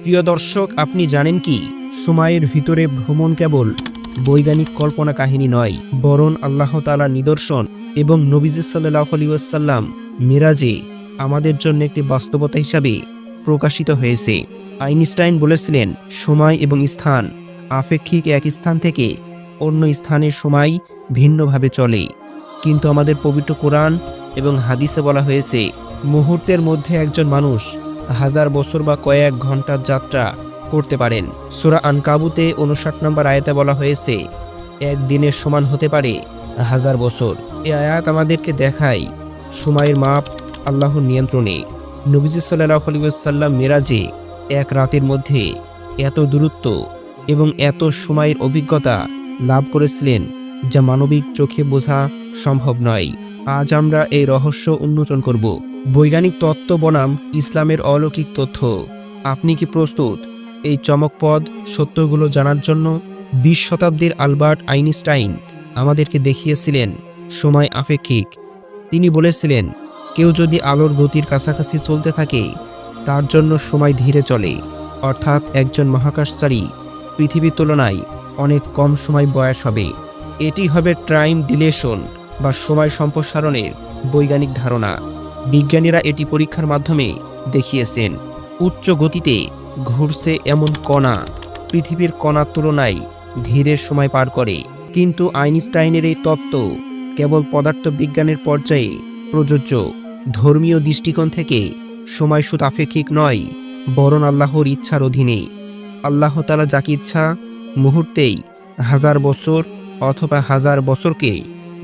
প্রিয় দর্শক, আপনি জানেন কি সময়ের ভিতরে ভ্রমণ কেবল বৈজ্ঞানিক কল্পনা কাহিনী নয়, বরং আল্লাহ তাআলার নিদর্শন এবং নবীজি সাল্লাল্লাহু আলাইহি ওয়াসাল্লাম মিরাজে আমাদের জন্য একটি বাস্তবতা হিসাবে প্রকাশিত হয়েছে। আইনস্টাইন বলেছিলেন, সময় এবং স্থান আপেক্ষিক, এক স্থান থেকে অন্য স্থানের সময় ভিন্নভাবে চলে। কিন্তু আমাদের পবিত্র কোরআন এবং হাদিসে বলা হয়েছে, মুহূর্তের মধ্যে একজন মানুষ হাজার বছর বা কয়েক ঘন্টার যাত্রা করতে পারেন। সূরা আনকাবুতে ৫৯ নম্বর আয়াতে বলা হয়েছে, এক দিনের সমান হতে পারে হাজার বছর। এই আয়াত আমাদেরকে দেখায় সময়ের মাপ আল্লাহর নিয়ন্ত্রণে। নবীজি সাল্লাল্লাহু আলাইহি ওয়াসাল্লাম মেরাজে এক রাতের মধ্যে এত দূরত্ব এবং এত সময়ের অভিজ্ঞতা লাভ করেছিলেন, যা মানবিক চোখে বোঝা সম্ভব নয়। আজ আমরা এই রহস্য উন্মোচন করব। বৈজ্ঞানিক তত্ত্ব বনাম ইসলামের অলৌকিক তথ্য। আপনি কি প্রস্তুত এই চমকপ্রদ সত্যগুলো জানার জন্য? ২০ শতাব্দীর আলবার্ট আইনস্টাইন আমাদেরকে দেখিয়েছিলেন সময় আপেক্ষিক। তিনি বলেছিলেন, কেউ যদি আলোর গতির কাছাকাছি চলতে থাকে, তার জন্য সময় ধীরে চলে, অর্থাৎ একজন মহাকাশচারী পৃথিবীর তুলনায় অনেক কম সময় বয়স হবে। এটি হবে টাইম ডিলেশন বা সময় সম্প্রসারণের বৈজ্ঞানিক ধারণা। বিজ্ঞানীরা এটি পরীক্ষার মাধ্যমে দেখিয়েছেন। উচ্চ গতিতে ঘুরছে এমন কণা পৃথিবীর কণার তুলনায় ধীরে সময় পার করে। কিন্তু আইনস্টাইনের এই তত্ত্ব কেবল পদার্থবিজ্ঞানের পর্যায়ে প্রযোজ্য। ধর্মীয় দৃষ্টিকোণ থেকে সময় শুধু আপেক্ষিক নয়, বরং আল্লাহর ইচ্ছার অধীনে। আল্লাহ তাআলা যাকে ইচ্ছা মুহূর্তেই হাজার বছর অথবা হাজার বছরকে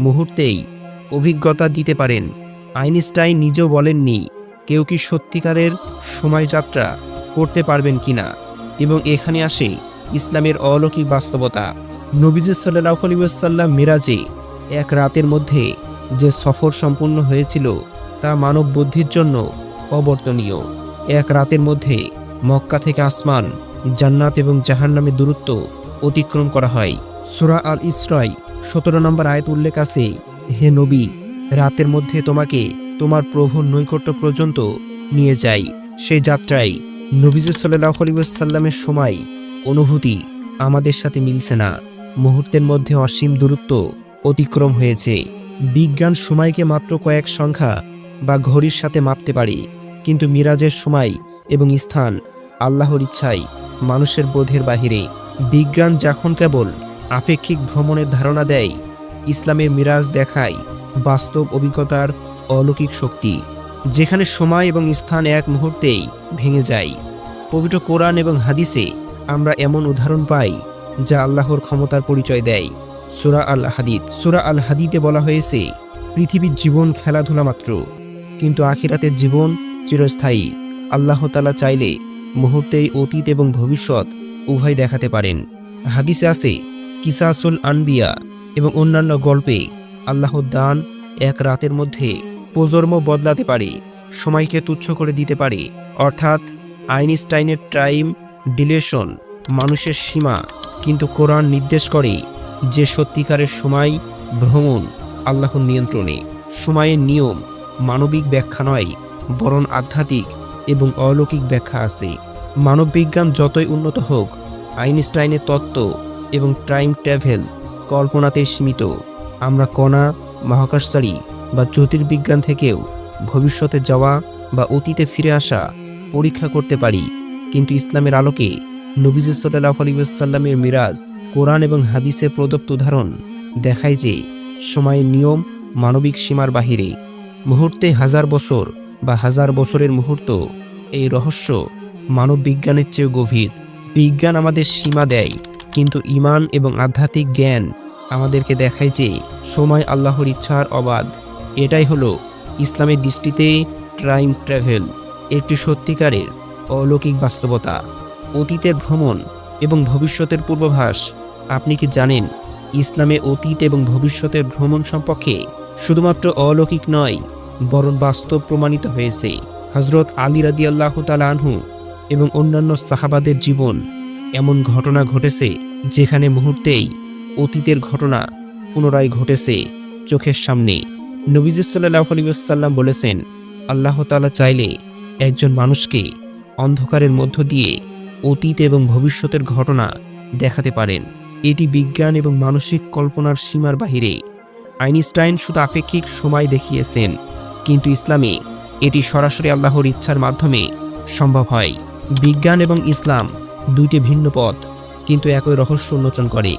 মুহূর্তেই অভিজ্ঞতা দিতে পারেন। আইনস্টাইন নিজেও বলেননি কেউ কি সত্যিকারের সময় যাত্রা করতে পারবেন কিনা। এবং এখানে আসে ইসলামের অলৌকিক বাস্তবতা। নবীজি সাল্লাল্লাহু আলাইহি ওয়াসাল্লাম মিরাজে এক রাতের মধ্যে যে সফর সম্পূর্ণ হয়েছিল, তা মানব বুদ্ধির জন্য অবর্তনীয়। এক রাতের মধ্যে মক্কা থেকে আসমান, জান্নাত এবং জাহান্নামের দূরত্ব অতিক্রম করা হয়। সূরা আল ইসরায় ১৭ নম্বর আয়াত উল্লেখ আছে, হে নবী, রাতের মধ্যে তোমাকে তোমার প্রভুর নৈকট্য পর্যন্ত নিয়ে যাই। সেই যাত্রায় নবীজি সাল্লাল্লাহু আলাইহি ওয়াসাল্লামের সময় অনুভূতি আমাদের সাথে মিলছে না। মুহূর্তের মধ্যে অসীম দূরত্ব অতিক্রম হয়েছে। বিজ্ঞান সময়কে মাত্র কয়েক সংখ্যা বা ঘড়ির সাথে মাপতে পারে, কিন্তু মিরাজের সময় এবং স্থান আল্লাহর ইচ্ছায় মানুষের বোধের বাহিরে। বিজ্ঞান যখন কেবল আপেক্ষিক ভ্রমণের ধারণা দেয়, ইসলামের মিরাজ দেখায় বাস্তব অভিজ্ঞতার অলৌকিক শক্তি, যেখানে সময় এবং স্থান এক মুহূর্তেই ভেঙে যায়। পবিত্র কোরআন এবং হাদিসে আমরা এমন উদাহরণ পাই যা আল্লাহর ক্ষমতার পরিচয় দেয়। সূরা আল হাদীদে বলা হয়েছে, পৃথিবীর জীবন খেলাধুলা মাত্র, কিন্তু আখিরাতের জীবন চিরস্থায়ী। আল্লাহ তাআলা চাইলে মুহূর্তেই অতীত এবং ভবিষ্যৎ উভয় দেখাতে পারেন। হাদিসে আছে, কিসাসুল আনবিয়া এবং অন্যান্য গল্পে আল্লাহর দান এক রাতের মধ্যে প্রজন্ম বদলাতে পারে, সময়কে তুচ্ছ করে দিতে পারে। অর্থাৎ আইনস্টাইনের টাইম ডিলেশন মানুষের সীমা, কিন্তু কোরআন নির্দেশ করে যে সত্যিকারের সময় ভ্রমণ আল্লাহর নিয়ন্ত্রণে। সময়ের নিয়ম মানবিক ব্যাখ্যা নয়, বরং আধ্যাত্মিক এবং অলৌকিক ব্যাখ্যা আছে। মানববিজ্ঞান যতই উন্নত হোক, আইনস্টাইনের তত্ত্ব এবং টাইম ট্রাভেল কল্পনাতে সীমিত। আমরা কণা, মহাকাশচারী বা জ্যোতির্বিজ্ঞান থেকেও ভবিষ্যতে যাওয়া বা অতীতে ফিরে আসা পরীক্ষা করতে পারি। কিন্তু ইসলামের আলোকে নবীজি সাল্লাল্লাহু আলাইহি ওয়াসাল্লামের মিরাজ, কোরআন এবং হাদিসের প্রদত্ত উদাহরণ দেখায় যে সময়ের নিয়ম মানবিক সীমার বাহিরে। মুহূর্তে হাজার বছর বা হাজার বছরের মুহূর্ত, এই রহস্য মানব বিজ্ঞানের চেয়েও গভীর। বিজ্ঞান আমাদের সীমা দেয়, কিন্তু ঈমান এবং আধ্যাত্মিক জ্ঞান আমাদেরকে দেখায় যে সময় আল্লাহর ইচ্ছার অবাধ। এটাই হলো ইসলামের দৃষ্টিতে টাইম ট্রাভেল, একটি সত্যিকারের অলৌকিক বাস্তবতা। অতীতের ভ্রমণ এবং ভবিষ্যতের পূর্বাভাস। আপনি কি জানেন, ইসলামে অতীত এবং ভবিষ্যতের ভ্রমণ সম্পর্কে শুধুমাত্র অলৌকিক নয়, বরং বাস্তব প্রমাণিত হয়েছে। হযরত আলী রাদিয়াল্লাহু তাআলা আনহু এবং অন্যান্য সাহাবাদের জীবন এমন ঘটনা ঘটেছে যেখানে মুহূর্তেই অতীতের ঘটনা পুনরায় ঘটেছে চোখের সামনে। নবীজি সাল্লাল্লাহু আলাইহি ওয়াসাল্লাম বলেছেন, আল্লাহ তাআলা চাইলে একজন মানুষকে অন্ধকারের মধ্য দিয়ে অতীত এবং ভবিষ্যতের ঘটনা দেখাতে পারেন। এটি বিজ্ঞান এবং মানসিক কল্পনার সীমার বাহিরে। আইনস্টাইন শুধু আপেক্ষিক সময় দেখিয়েছেন, কিন্তু ইসলামে এটি সরাসরি আল্লাহর ইচ্ছার মাধ্যমে সম্ভব হয়। বিজ্ঞান এবং ইসলাম দুইটি ভিন্ন পথ, কিন্তু একই রহস্য উন্মোচন করে।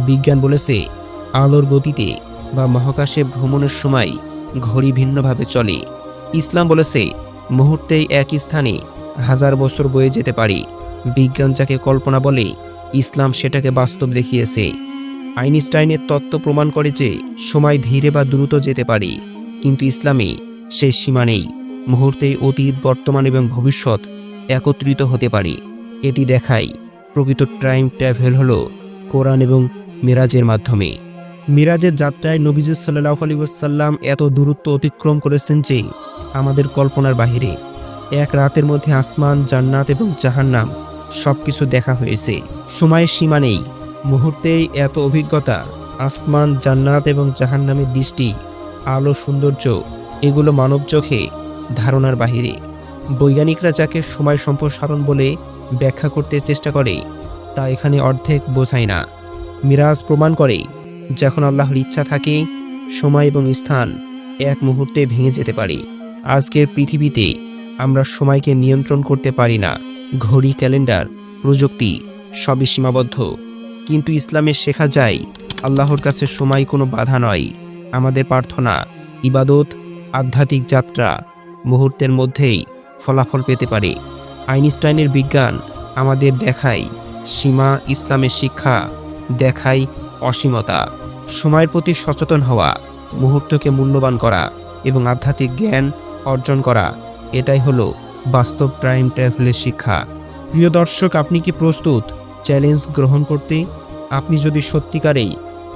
বিজ্ঞান বলেছে আলোর গতিতে বা মহাকাশে ভ্রমণের সময় ঘড়ি ভিন্নভাবে চলে। ইসলাম বলেছে মুহূর্তেই এক স্থানে 1000 বছর বয়ে যেতে পারে। বিজ্ঞান যাকে কল্পনা বলে, ইসলাম সেটাকে বাস্তব দেখিয়েছে। আইনস্টাইনের তত্ত্ব প্রমাণ করে যে সময় ধীরে বা দ্রুত যেতে পারে, কিন্তু ইসলামে সেই সীমা নেই। মুহূর্তেই অতীত, বর্তমান এবং ভবিষ্যৎ একত্রিত হতে পারে। এটি দেখায় প্রকৃত টাইম ট্রাভেল হলো কোরআন এবং মিরাজের মাধ্যমে। মিরাজের যাত্রায় নবীজি সাল্লাল্লাহু আলাইহি ওয়াসাল্লাম এত দূরত্ব অতিক্রম করেছেন যে আমাদের কল্পনার বাহিরে। এক রাতের মধ্যে আসমান, জান্নাত এবং জাহান্নাম সবকিছু দেখা হয়েছে। সময়ের সীমা নেই, মুহূর্তেই এত অভিজ্ঞতা। আসমান, জান্নাত এবং জাহান্নামের দৃষ্টি, আলো, সৌন্দর্য, এগুলো মানব চোখে ধারণার বাহিরে। বৈজ্ঞানিকরা যাকে সময় সম্প্রসারণ বলে ব্যাখ্যা করতে চেষ্টা করে, তা এখানে অর্ধেক বোঝায় না। মিরাজ প্রমাণ করে যখন আল্লাহর ইচ্ছা থাকে, সময় এবং স্থান এক মুহূর্তে ভেঙে যেতে পারে। আজকের পৃথিবীতে আমরা সময়কে নিয়ন্ত্রণ করতে পারি না। ঘড়ি, ক্যালেন্ডার, প্রযুক্তি সবই সীমাবদ্ধ, কিন্তু ইসলামে শেখা যায় আল্লাহর কাছে সময় কোনো বাধা নয়। আমাদের প্রার্থনা, ইবাদত, আধ্যাত্মিক যাত্রা মুহূর্তের মধ্যেই ফলাফল পেতে পারে। আইনস্টাইনের বিজ্ঞান আমাদের দেখায় সীমা, ইসলামের শিক্ষা দেখায় অসীমতা। সময়ের প্রতি সচেতন হওয়া, মুহূর্তকে মূল্যবান করা এবং আধ্যাত্মিক জ্ঞান অর্জন করা, এটাই হলো বাস্তব টাইম ট্রাভেলের শিক্ষা। প্রিয় দর্শক, আপনি কি প্রস্তুত চ্যালেঞ্জ গ্রহণ করতে? আপনি যদি সত্যিকারেই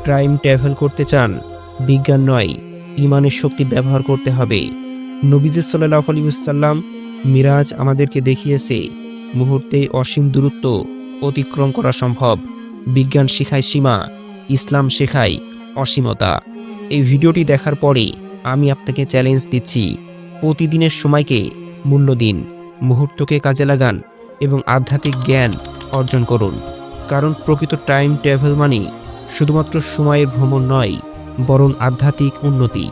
টাইম ট্রাভেল করতে চান, বিজ্ঞান নয়, ইমানের শক্তি ব্যবহার করতে হবে। নবীজি সাল্লাল্লাহু আলাইহি ওয়াসাল্লাম মিরাজ আমাদেরকে দেখিয়েছে মুহূর্তেই অসীম দূরত্ব অতিক্রম করা সম্ভব। বিজ্ঞান শেখায় সীমা, ইসলাম শেখায় অসীমতা। এই ভিডিওটি দেখার পরে আমি আপনাকে চ্যালেঞ্জ দিচ্ছি, প্রতিদিনের সময়কে মূল্য দিন, মুহূর্তকে কাজে লাগান এবং আধ্যাত্মিক জ্ঞান অর্জন করুন। কারণ প্রকৃত টাইম ট্রাভেল মানে শুধুমাত্র সময়ের ভ্রমণ নয়, বরং আধ্যাত্মিক উন্নতি।